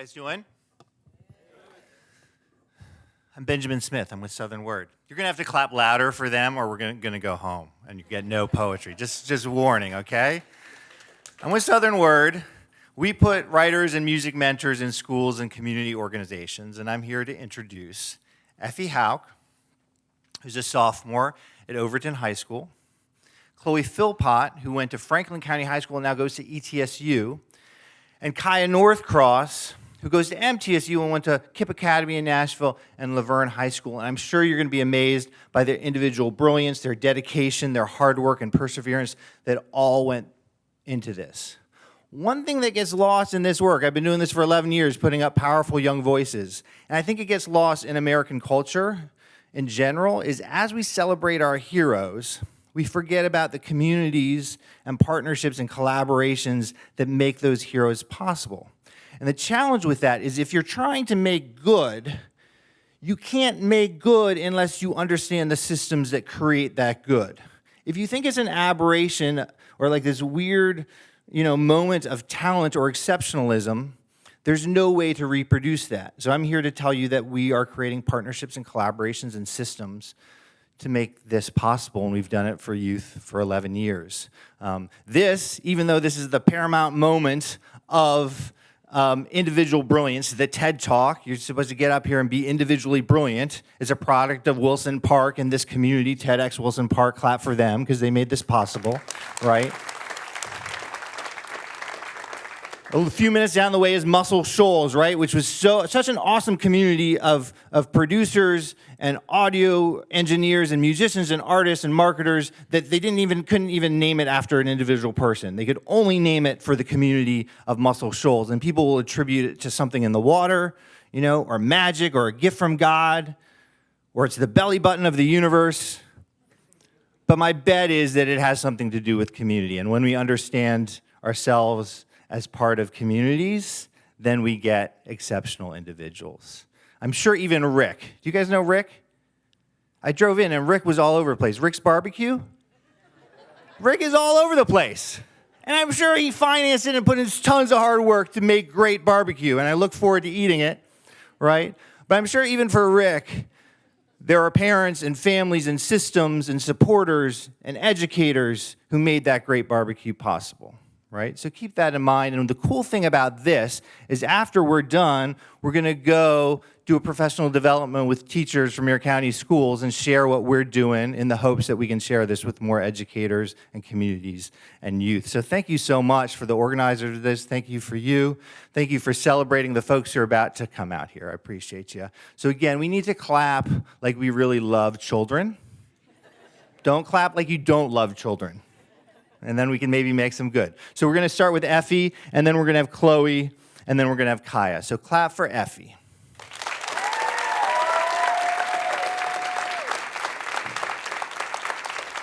guys doing? I'm Benjamin Smith. I'm with Southern Word. You're going to have to clap louder for them or we're going to go home and you get no poetry. Just warning, okay? I'm with Southern Word. We put writers and music mentors in schools and community organizations, and I'm here to introduce Effie Hauk, who's a sophomore at Overton High School, Chloe Philpott, who went to Franklin County High School and now goes to ETSU, and Kaya Northcross, who goes to MTSU and went to KIPP Academy in Nashville and Laverne High School. And I'm sure you're going to be amazed by their individual brilliance, their dedication, their hard work and perseverance that all went into this. One thing that gets lost in this work, I've been doing this for 11 years, putting up powerful young voices, and I think it gets lost in American culture in general, is as we celebrate our heroes, we forget about the communities and partnerships and collaborations that make those heroes possible. And the challenge with that is if you're trying to make good, you can't make good unless you understand the systems that create that good. If you think it's an aberration or like this weird, moment of talent or exceptionalism, there's no way to reproduce that. So I'm here to tell you that we are creating partnerships and collaborations and systems to make this possible, and we've done it for youth for 11 years. Even though this is the paramount moment of individual brilliance, the TED Talk, you're supposed to get up here and be individually brilliant, is a product of Wilson Park and this community, TEDxWilsonPark, clap for them, because they made this possible, right? A few minutes down the way is Muscle Shoals, right, which was such an awesome community of producers and audio engineers and musicians and artists and marketers that they couldn't even name it after an individual person. They could only name it for the community of Muscle Shoals, and people will attribute it to something in the water, or magic, or a gift from God, or it's the belly button of the universe. But my bet is that it has something to do with community, and when we understand ourselves as part of communities, then we get exceptional individuals. I'm sure even Rick. Do you guys know Rick? I drove in and Rick was all over the place. Rick's Barbecue? Rick is all over the place. And I'm sure he financed it and put in tons of hard work to make great barbecue, and I look forward to eating it, right? But I'm sure even for Rick, there are parents and families and systems and supporters and educators who made that great barbecue possible. Right? So keep that in mind. And the cool thing about this is after we're done, we're going to go do a professional development with teachers from your county schools and share what we're doing in the hopes that we can share this with more educators and communities and youth. So thank you so much for the organizers of this. Thank you for you. Thank you for celebrating the folks who are about to come out here. I appreciate you. So again, we need to clap like we really love children. Don't clap like you don't love children. And then we can maybe make some good. So we're going to start with Effie, and then we're going to have Chloe, and then we're going to have Kaya. So clap for Effie.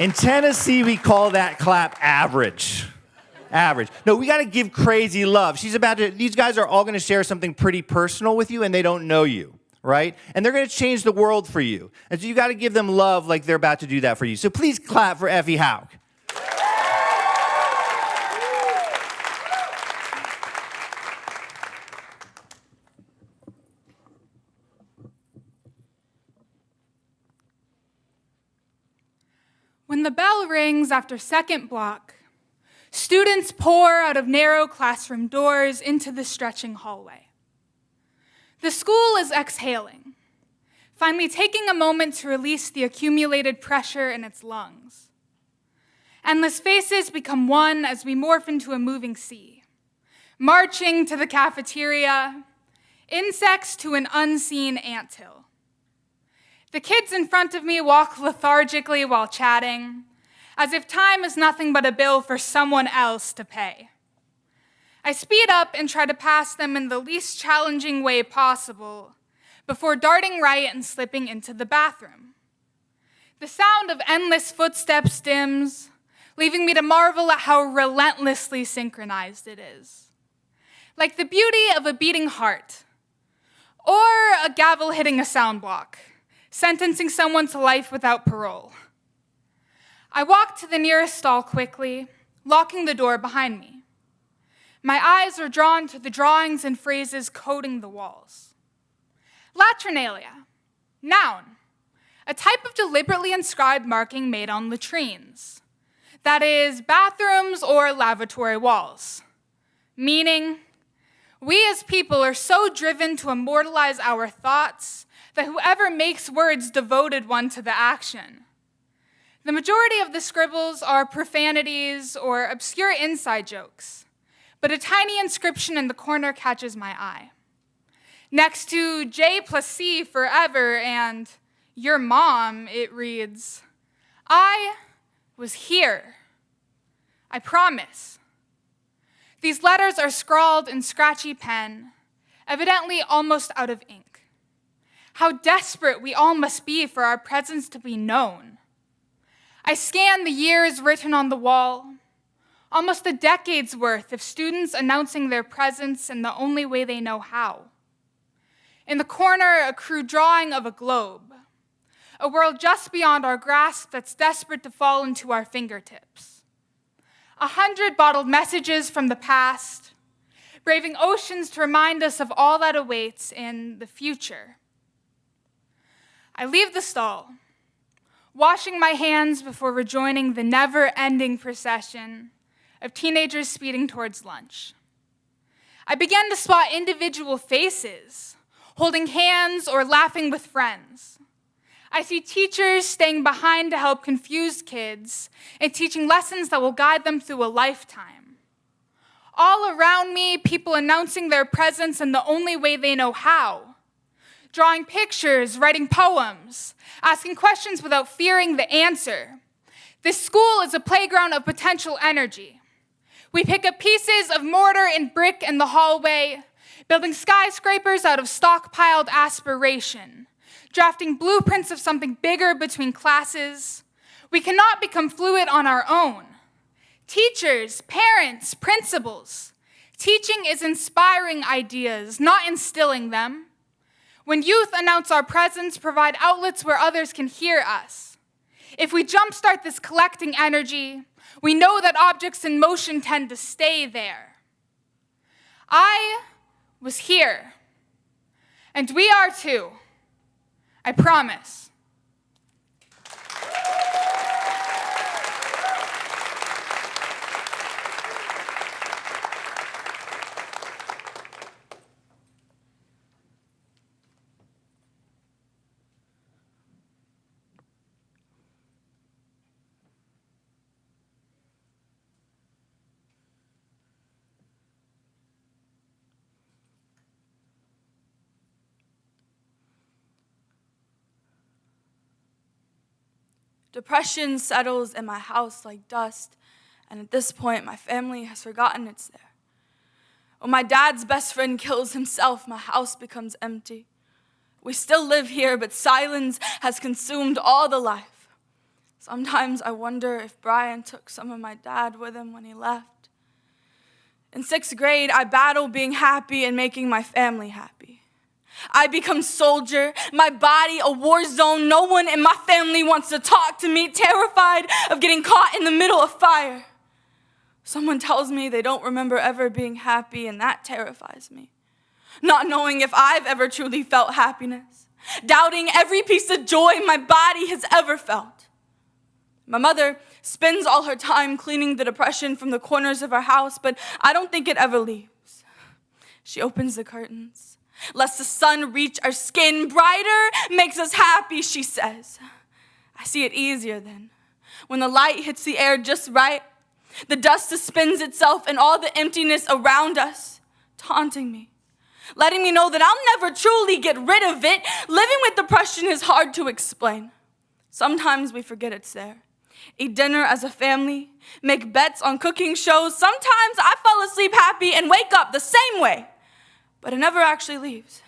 In Tennessee, we call that clap average. Average. No, we got to give crazy love. These guys are all going to share something pretty personal with you, and they don't know you, right? And they're going to change the world for you. And so you got to give them love like they're about to do that for you. So please clap for Effie Hauk. When the bell rings after second block, students pour out of narrow classroom doors into the stretching hallway. The school is exhaling, finally taking a moment to release the accumulated pressure in its lungs. Endless faces become one as we morph into a moving sea, marching to the cafeteria, insects to an unseen anthill. The kids in front of me walk lethargically while chatting, as if time is nothing but a bill for someone else to pay. I speed up and try to pass them in the least challenging way possible before darting right and slipping into the bathroom. The sound of endless footsteps dims, leaving me to marvel at how relentlessly synchronized it is. Like the beauty of a beating heart, or a gavel hitting a sound block, sentencing someone to life without parole. I walk to the nearest stall quickly, locking the door behind me. My eyes were drawn to the drawings and phrases coating the walls. Latrinalia, noun, a type of deliberately inscribed marking made on latrines. That is, bathrooms or lavatory walls. Meaning, we as people are so driven to immortalize our thoughts that whoever makes words devoted one to the action. The majority of the scribbles are profanities or obscure inside jokes, but a tiny inscription in the corner catches my eye. Next to J plus C forever and your mom, it reads, I was here. I promise. These letters are scrawled in scratchy pen, evidently almost out of ink. How desperate we all must be for our presence to be known. I scan the years written on the wall, almost a decade's worth of students announcing their presence in the only way they know how. In the corner, a crude drawing of a globe, a world just beyond our grasp that's desperate to fall into our fingertips. 100 bottled messages from the past, braving oceans to remind us of all that awaits in the future. I leave the stall, washing my hands before rejoining the never-ending procession of teenagers speeding towards lunch. I began to spot individual faces, holding hands or laughing with friends. I see teachers staying behind to help confused kids and teaching lessons that will guide them through a lifetime. All around me, people announcing their presence in the only way they know how. Drawing pictures, writing poems, asking questions without fearing the answer. This school is a playground of potential energy. We pick up pieces of mortar and brick in the hallway, building skyscrapers out of stockpiled aspiration, drafting blueprints of something bigger between classes. We cannot become fluid on our own. Teachers, parents, principals. Teaching is inspiring ideas, not instilling them. When youth announce our presence, provide outlets where others can hear us. If we jumpstart this collecting energy, we know that objects in motion tend to stay there. I was here, and we are too. I promise. Depression settles in my house like dust, and at this point, my family has forgotten it's there. When my dad's best friend kills himself, my house becomes empty. We still live here, but silence has consumed all the life. Sometimes I wonder if Brian took some of my dad with him when he left. In 6th grade, I battle being happy and making my family happy. I become soldier, my body a war zone. No one in my family wants to talk to me, terrified of getting caught in the middle of fire. Someone tells me they don't remember ever being happy, and that terrifies me. Not knowing if I've ever truly felt happiness, doubting every piece of joy my body has ever felt. My mother spends all her time cleaning the depression from the corners of our house, but I don't think it ever leaves. She opens the curtains, lets the sun reach our skin brighter, makes us happy, she says. I see it easier then. When the light hits the air just right, the dust suspends itself in all the emptiness around us, taunting me, letting me know that I'll never truly get rid of it. Living with depression is hard to explain. Sometimes we forget it's there. Eat dinner as a family, make bets on cooking shows. Sometimes I fall asleep happy and wake up the same way, but it never actually leaves.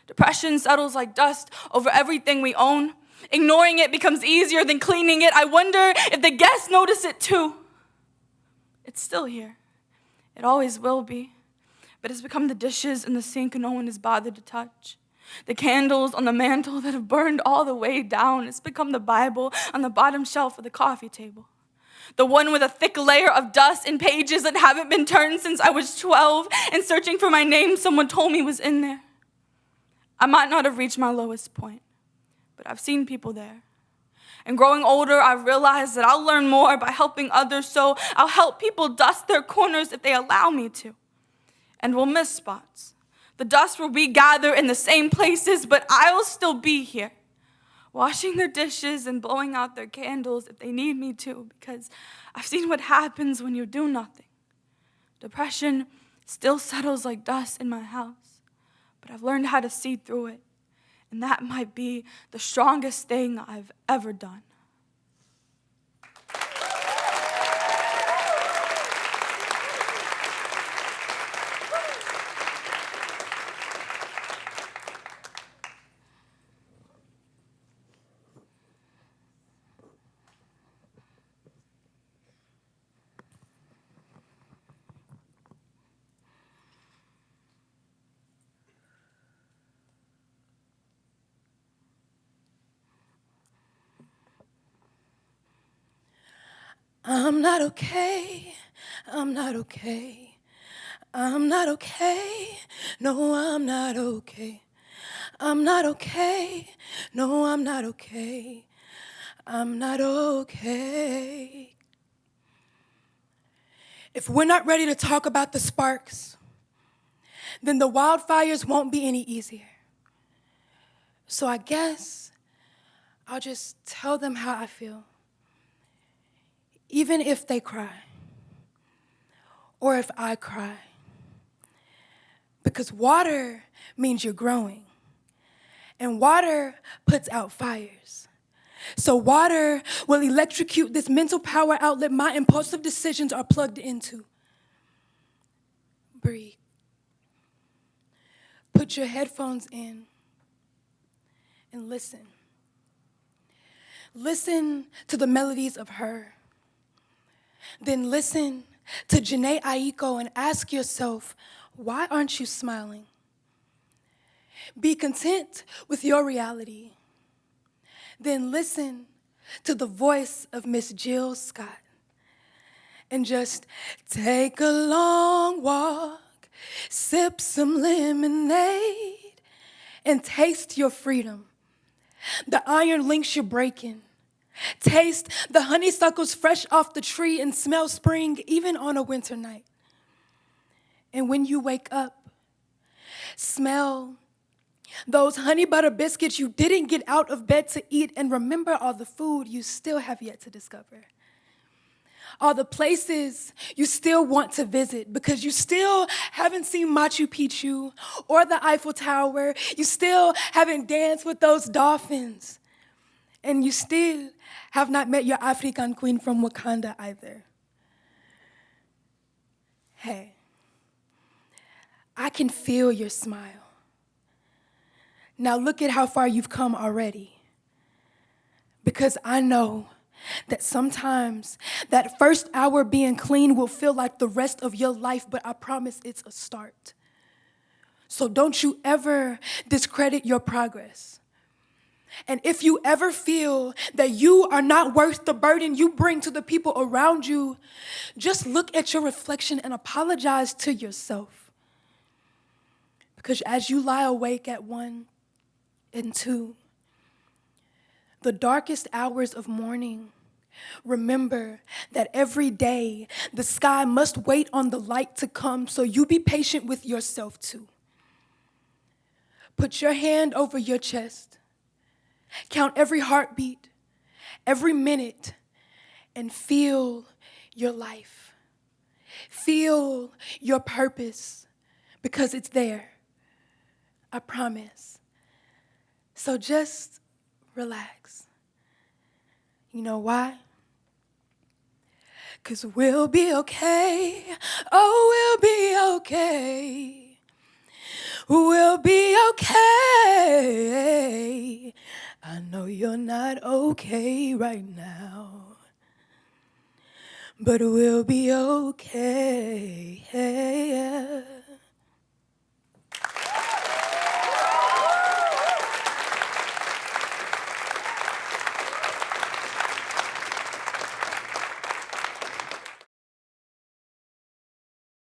Depression settles like dust over everything we own. Ignoring it becomes easier than cleaning it. I wonder if the guests notice it too. It's still here. It always will be. But it's become the dishes in the sink no one is bothered to touch. The candles on the mantle that have burned all the way down. It's become the Bible on the bottom shelf of the coffee table. The one with a thick layer of dust and pages that haven't been turned since I was 12, and searching for my name someone told me was in there. I might not have reached my lowest point, but I've seen people there. And growing older, I realized that I'll learn more by helping others, so I'll help people dust their corners if they allow me to. And we'll miss spots. The dust will regather in the same places, but I'll still be here, washing their dishes and blowing out their candles if they need me to, because I've seen what happens when you do nothing. Depression still settles like dust in my house, but I've learned how to see through it, and that might be the strongest thing I've ever done. I'm not okay, I'm not okay, I'm not okay, no, I'm not okay, I'm not okay, no, I'm not okay, I'm not okay. If we're not ready to talk about the sparks, then the wildfires won't be any easier. So I guess I'll just tell them how I feel. Even if they cry, or if I cry. Because water means you're growing, and water puts out fires. So water will electrocute this mental power outlet my impulsive decisions are plugged into. Breathe. Put your headphones in and listen. Listen to the melodies of her. Then listen to Janae Aiko and ask yourself, why aren't you smiling? Be content with your reality. Then listen to the voice of Miss Jill Scott and just take a long walk, sip some lemonade, and taste your freedom. The iron links you're breaking. Taste the honeysuckles fresh off the tree and smell spring even on a winter night. And when you wake up, smell those honey butter biscuits you didn't get out of bed to eat, and remember all the food you still have yet to discover. All the places you still want to visit because you still haven't seen Machu Picchu or the Eiffel Tower. You still haven't danced with those dolphins. And you still have not met your African queen from Wakanda either. Hey, I can feel your smile. Now look at how far you've come already. Because I know that sometimes that first hour being clean will feel like the rest of your life, but I promise it's a start. So don't you ever discredit your progress. And if you ever feel that you are not worth the burden you bring to the people around you, just look at your reflection and apologize to yourself. Because as you lie awake at 1 and 2, the darkest hours of morning, remember that every day the sky must wait on the light to come, so you be patient with yourself too. Put your hand over your chest. Count every heartbeat, every minute, and feel your life. Feel your purpose, because it's there. I promise. So just relax. You know why? 'Cause we'll be okay. Oh, we'll be okay. We'll be okay. I know you're not okay right now, but we'll be okay.